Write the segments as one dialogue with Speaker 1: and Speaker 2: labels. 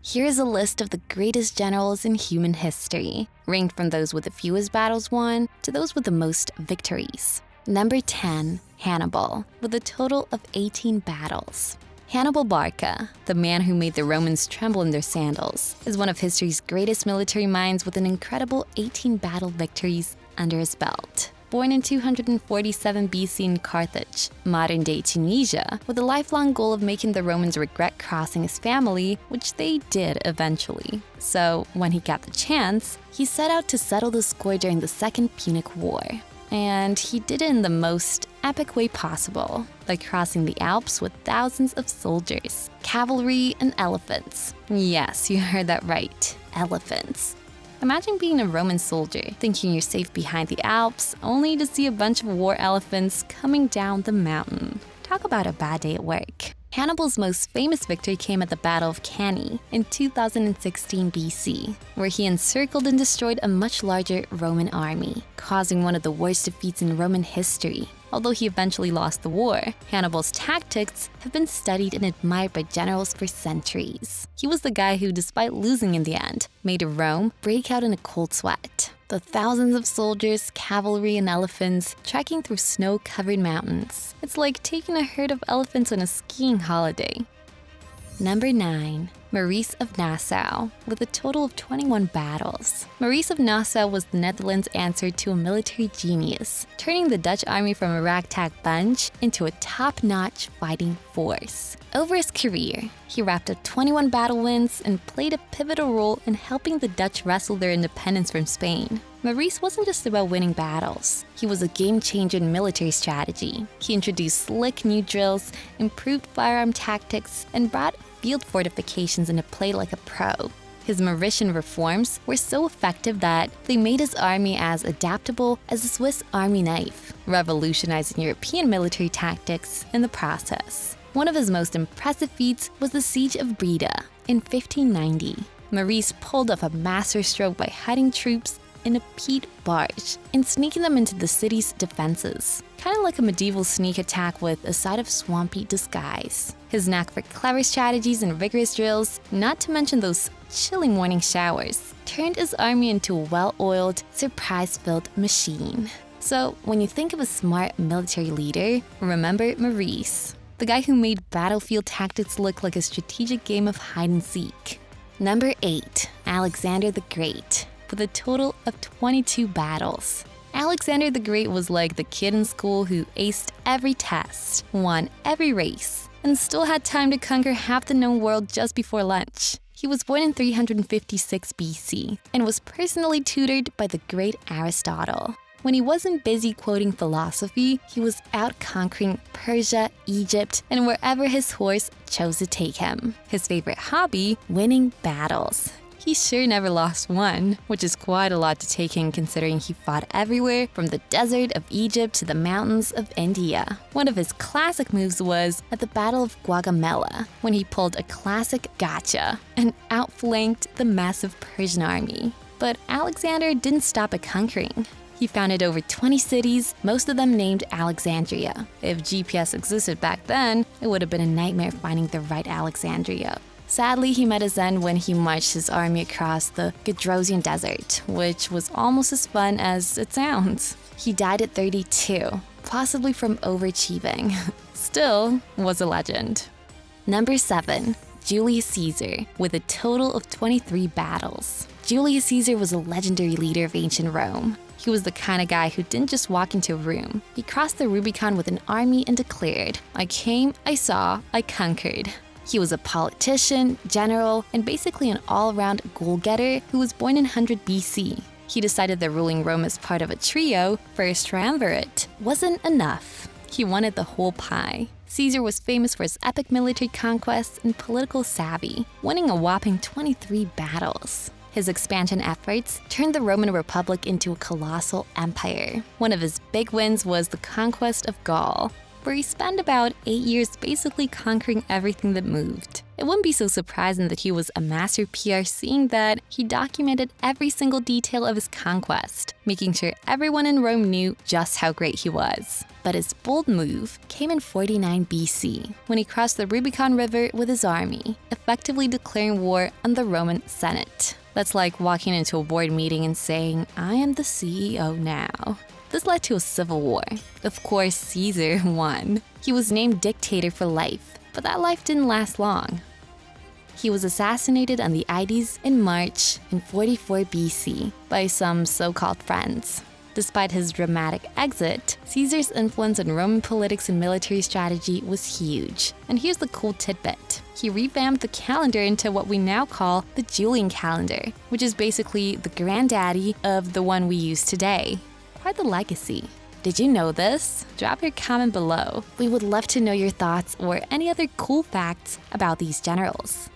Speaker 1: Here's a list of the greatest generals in human history, ranked from those with the fewest battles won to those with the most victories. Number 10, Hannibal, with a total of 18 battles. Hannibal Barca, the man who made the Romans tremble in their sandals, is one of history's greatest military minds with an incredible 18 battle victories under his belt. Born in 247 BC in Carthage, modern-day Tunisia, with a lifelong goal of making the Romans regret crossing his family, which they did eventually. So, when he got the chance, he set out to settle the score during the Second Punic War. And he did it in the most epic way possible, by crossing the Alps with thousands of soldiers, cavalry, and elephants. Yes, you heard that right, elephants. Imagine being a Roman soldier, thinking you're safe behind the Alps, only to see a bunch of war elephants coming down the mountain. Talk about a bad day at work. Hannibal's most famous victory came at the Battle of Cannae in 2016 BC, where he encircled and destroyed a much larger Roman army, causing one of the worst defeats in Roman history. Although he eventually lost the war, Hannibal's tactics have been studied and admired by generals for centuries. He was the guy who, despite losing in the end, made Rome break out in a cold sweat. The thousands of soldiers, cavalry, and elephants trekking through snow-covered mountains. It's like taking a herd of elephants on a skiing holiday. Number 9. Maurice of Nassau, with a total of 21 battles. Maurice of Nassau was the Netherlands' answer to a military genius, turning the Dutch army from a ragtag bunch into a top-notch fighting force. Over his career, he racked up 21 battle wins and played a pivotal role in helping the Dutch wrestle their independence from Spain. Maurice wasn't just about winning battles. He was a game-changer in military strategy. He introduced slick new drills, improved firearm tactics, and brought field fortifications into play like a pro. His Mauritian reforms were so effective that they made his army as adaptable as a Swiss army knife, revolutionizing European military tactics in the process. One of his most impressive feats was the Siege of Breda in 1590. Maurice pulled off a masterstroke by hiding troops in a peat barge and sneaking them into the city's defenses. Kind of like a medieval sneak attack with a side of swampy disguise. His knack for clever strategies and rigorous drills, not to mention those chilling morning showers, turned his army into a well-oiled, surprise-filled machine. So when you think of a smart military leader, remember Maurice, the guy who made battlefield tactics look like a strategic game of hide-and-seek. Number 8. Alexander the Great, with a total of 22 battles. Alexander the Great was like the kid in school who aced every test, won every race, and still had time to conquer half the known world just before lunch. He was born in 356 BC and was personally tutored by the great Aristotle. When he wasn't busy quoting philosophy, he was out conquering Persia, Egypt, and wherever his horse chose to take him. His favorite hobby, winning battles. He sure never lost one, which is quite a lot to take in considering he fought everywhere from the desert of Egypt to the mountains of India. One of his classic moves was at the Battle of Gaugamela, when he pulled a classic gotcha and outflanked the massive Persian army. But Alexander didn't stop at conquering. He founded over 20 cities, most of them named Alexandria. If GPS existed back then, it would have been a nightmare finding the right Alexandria. Sadly, he met his end when he marched his army across the Gedrosian Desert, which was almost as fun as it sounds. He died at 32, possibly from overachieving. Still, was a legend. Number 7. Julius Caesar, with a total of 23 battles. Julius Caesar was a legendary leader of ancient Rome. He was the kind of guy who didn't just walk into a room. He crossed the Rubicon with an army and declared, "I came, I saw, I conquered." He was a politician, general, and basically an all-around goal-getter who was born in 100 BC. He decided that ruling Rome as part of a trio, first triumvirate, wasn't enough. He wanted the whole pie. Caesar was famous for his epic military conquests and political savvy, winning a whopping 23 battles. His expansion efforts turned the Roman Republic into a colossal empire. One of his big wins was the conquest of Gaul, where he spent about 8 years basically conquering everything that moved. It wouldn't be so surprising that he was a master PR, seeing that he documented every single detail of his conquest, making sure everyone in Rome knew just how great he was. But his bold move came in 49 BC, when he crossed the Rubicon River with his army, effectively declaring war on the Roman Senate. That's like walking into a board meeting and saying, "I am the CEO now." This led to a civil war. Of course, Caesar won. He was named dictator for life, but that life didn't last long. He was assassinated on the Ides in March in 44 BC by some so-called friends. Despite his dramatic exit, Caesar's influence on Roman politics and military strategy was huge. And here's the cool tidbit. He revamped the calendar into what we now call the Julian calendar, which is basically the granddaddy of the one we use today. Quite the legacy. Did you know this? Drop your comment below. We would love to know your thoughts or any other cool facts about these generals.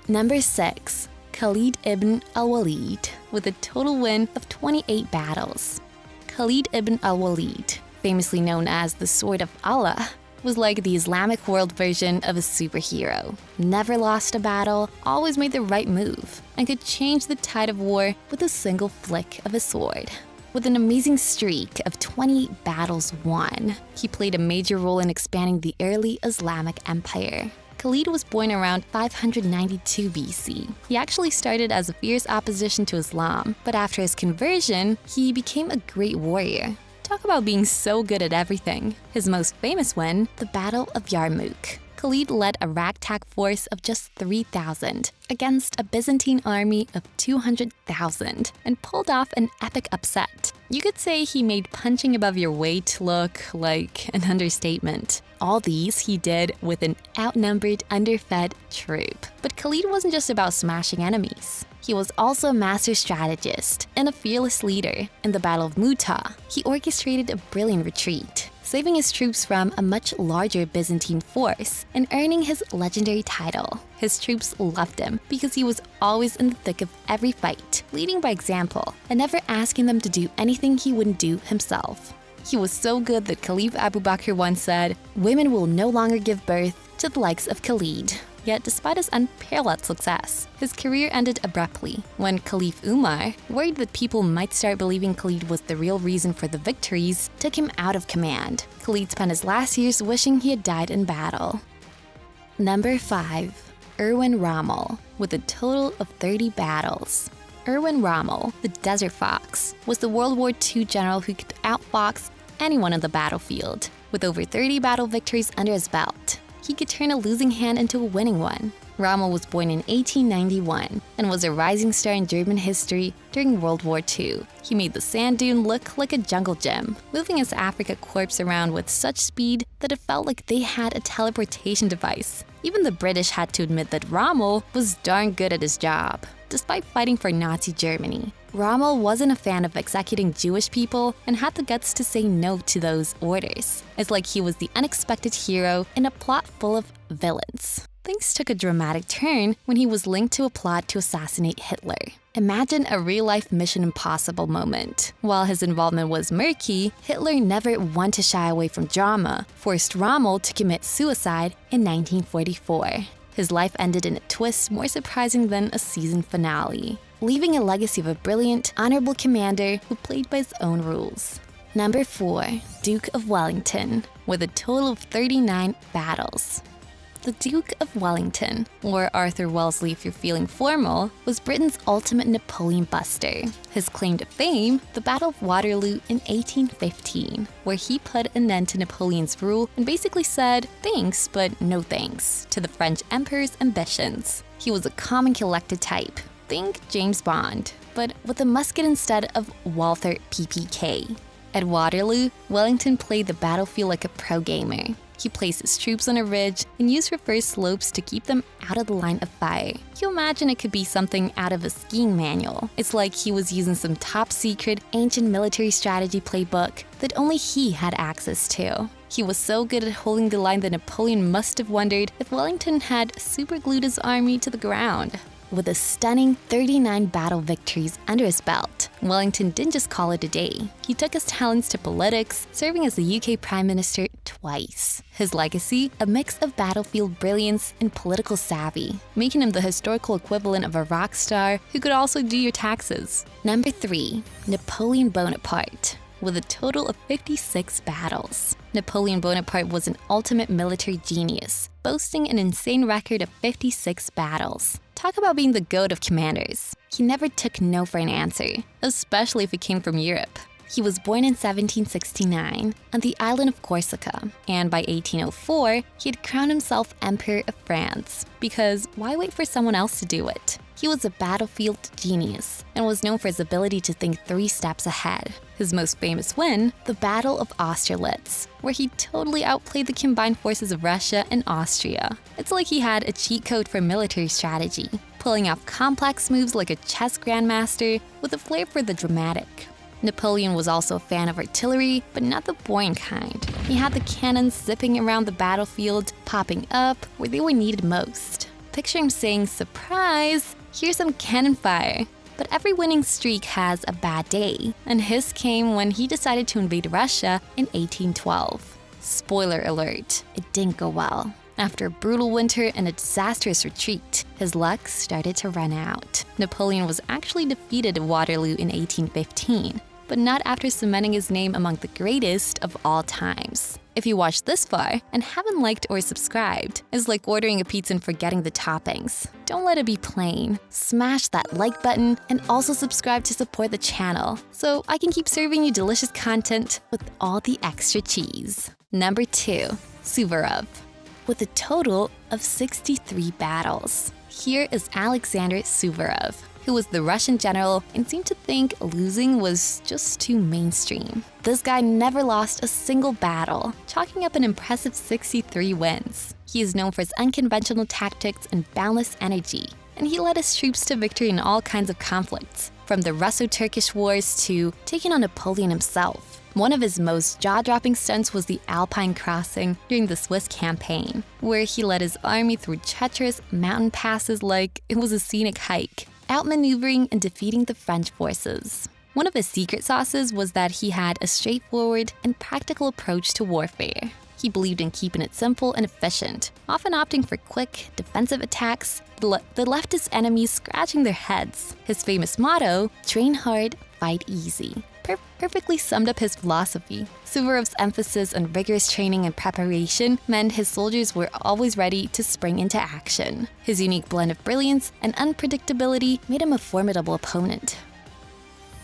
Speaker 1: Number 6. Khaled ibn al-Walid, with a total win of 28 battles. Khaled ibn al-Walid, famously known as the Sword of Allah, was like the Islamic world version of a superhero. Never lost a battle, always made the right move, and could change the tide of war with a single flick of a sword. With an amazing streak of 28 battles won, he played a major role in expanding the early Islamic empire. Khaled was born around 592 BC. He actually started as a fierce opposition to Islam, but after his conversion, he became a great warrior. Talk about being so good at everything. His most famous win, the Battle of Yarmouk. Khaled led a ragtag force of just 3,000 against a Byzantine army of 200,000 and pulled off an epic upset. You could say he made punching above your weight look like an understatement. All these he did with an outnumbered, underfed troop. But Khaled wasn't just about smashing enemies. He was also a master strategist and a fearless leader. In the Battle of Mu'tah, he orchestrated a brilliant retreat, saving his troops from a much larger Byzantine force and earning his legendary title. His troops loved him because he was always in the thick of every fight, leading by example and never asking them to do anything he wouldn't do himself. He was so good that Caliph Abu Bakr once said, "Women will no longer give birth to the likes of Khaled." Yet despite his unparalleled success, his career ended abruptly when Caliph Umar, worried that people might start believing Khaled was the real reason for the victories, took him out of command. Khaled spent his last years wishing he had died in battle. Number 5. Irwin R RL, with a total of 30 battles. Irwin R RL, the Desert Fox, was the World War II general who could outfox anyone on the battlefield. With over 30 battle victories under his belt, he could turn a losing hand into a winning one. Rommel was born in 1891 and was a rising star in German history during World War II. He made the sand dune look like a jungle gym, moving his Africa corpse around with such speed that it felt like they had a teleportation device. Even the British had to admit that Rommel was darn good at his job. Despite fighting for Nazi Germany, Rommel wasn't a fan of executing Jewish people and had the guts to say no to those orders. It's like he was the unexpected hero in a plot full of villains. Things took a dramatic turn when he was linked to a plot to assassinate Hitler. Imagine a real-life Mission Impossible moment. While his involvement was murky, Hitler never one to shy away from drama, forced Rommel to commit suicide in 1944. His life ended in a twist more surprising than a season finale, leaving a legacy of a brilliant, honorable commander who played by his own rules. Number 4. Duke of Wellington, with a total of 39 battles. The Duke of Wellington, or Arthur Wellesley if you're feeling formal, was Britain's ultimate Napoleon buster. His claim to fame, the Battle of Waterloo in 1815, where he put an end to Napoleon's rule and basically said thanks but no thanks to the French emperor's ambitions. He was a calm and collected type. Think James Bond, but with a musket instead of Walther PPK. At Waterloo, Wellington played the battlefield like a pro gamer. He placed his troops on a ridge and used reverse slopes to keep them out of the line of fire. You imagine it could be something out of a skiing manual. It's like he was using some top-secret, ancient military strategy playbook that only he had access to. He was so good at holding the line that Napoleon must have wondered if Wellington had superglued his army to the ground. With a stunning 39 battle victories under his belt, Wellington didn't just call it a day. He took his talents to politics, serving as the UK Prime Minister twice. twice. His legacy, a mix of battlefield brilliance and political savvy, making him the historical equivalent of a rock star who could also do your taxes. Number 3. Napoleon Bonaparte. With a total of 56 battles. Napoleon Bonaparte was an ultimate military genius, boasting an insane record of 56 battles. Talk about being the GOAT of commanders. He never took no for an answer, especially if it came from Europe. He was born in 1769 on the island of Corsica, and by 1804, he had crowned himself Emperor of France, because why wait for someone else to do it? He was a battlefield genius and was known for his ability to think 3 steps ahead. His most famous win, the Battle of Austerlitz, where he totally outplayed the combined forces of Russia and Austria. It's like he had a cheat code for military strategy, pulling off complex moves like a chess grandmaster with a flair for the dramatic. Napoleon was also a fan of artillery, but not the boring kind. He had the cannons zipping around the battlefield, popping up where they were needed most. Picture him saying, "Surprise! Here's some cannon fire." But every winning streak has a bad day, and his came when he decided to invade Russia in 1812. Spoiler alert, it didn't go well. After a brutal winter and a disastrous retreat, his luck started to run out. Napoleon was actually defeated at Waterloo in 1815, but not after cementing his name among the greatest of all times. If you watched this far and haven't liked or subscribed, it's like ordering a pizza and forgetting the toppings. Don't let it be plain. Smash that like button and also subscribe to support the channel so I can keep serving you delicious content with all the extra cheese. Number 2. Suvorov. With a total of 63 battles. Here is Alexander Suvorov, who was the Russian general and seemed to think losing was just too mainstream. This guy never lost a single battle, chalking up an impressive 63 wins. He is known for his unconventional tactics and boundless energy, and he led his troops to victory in all kinds of conflicts, from the Russo-Turkish Wars to taking on Napoleon himself. One of his most jaw-dropping stunts was the Alpine crossing during the Swiss campaign, where he led his army through treacherous mountain passes like it was a scenic hike, outmaneuvering and defeating the French forces. One of his secret sauces was that he had a straightforward and practical approach to warfare. He believed in keeping it simple and efficient, often opting for quick, defensive attacks that left his enemies scratching their heads. His famous motto, "Train hard, fight easy," perfectly summed up his philosophy. Suvorov's emphasis on rigorous training and preparation meant his soldiers were always ready to spring into action. His unique blend of brilliance and unpredictability made him a formidable opponent.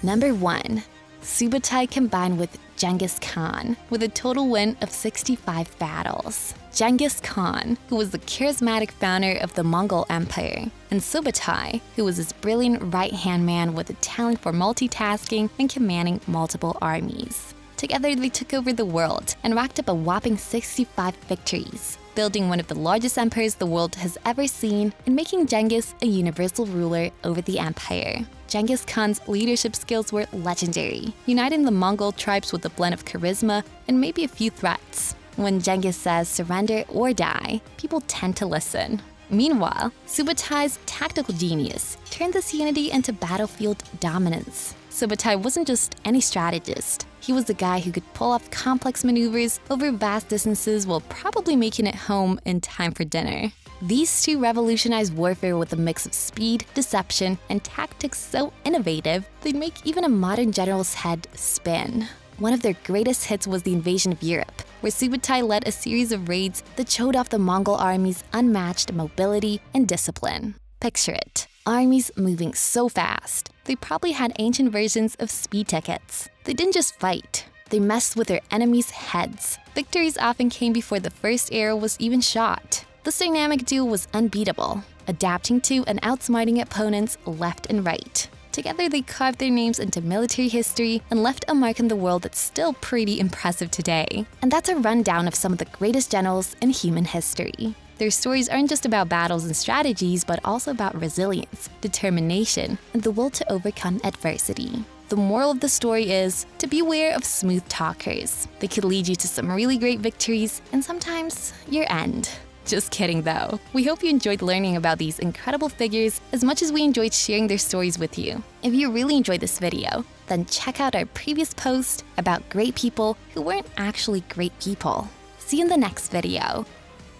Speaker 1: Number 1. Subutai combined with Genghis Khan, with a total win of 65 battles. Genghis Khan, who was the charismatic founder of the Mongol Empire, and Subutai, who was his brilliant right-hand man with a talent for multitasking and commanding multiple armies. Together, they took over the world and racked up a whopping 65 victories, building one of the largest empires the world has ever seen and making Genghis a universal ruler over the empire. Genghis Khan's leadership skills were legendary, uniting the Mongol tribes with a blend of charisma and maybe a few threats. When Genghis says surrender or die, people tend to listen. Meanwhile, Subutai's tactical genius turned this unity into battlefield dominance. Subutai wasn't just any strategist. He was the guy who could pull off complex maneuvers over vast distances while probably making it home in time for dinner. These two revolutionized warfare with a mix of speed, deception, and tactics so innovative, they'd make even a modern general's head spin. One of their greatest hits was the invasion of Europe, where Subutai led a series of raids that showed off the Mongol army's unmatched mobility and discipline. Picture it. Armies moving so fast, they probably had ancient versions of speed tickets. They didn't just fight, they messed with their enemies' heads. Victories often came before the first arrow was even shot. This dynamic duo was unbeatable, adapting to and outsmarting opponents left and right. Together, they carved their names into military history and left a mark in the world that's still pretty impressive today. And that's a rundown of some of the greatest generals in human history. Their stories aren't just about battles and strategies, but also about resilience, determination, and the will to overcome adversity. The moral of the story is to beware of smooth talkers. They could lead you to some really great victories and sometimes your end. Just kidding though. We hope you enjoyed learning about these incredible figures as much as we enjoyed sharing their stories with you. If you really enjoyed this video, then check out our previous post about great people who weren't actually great people. See you in the next video.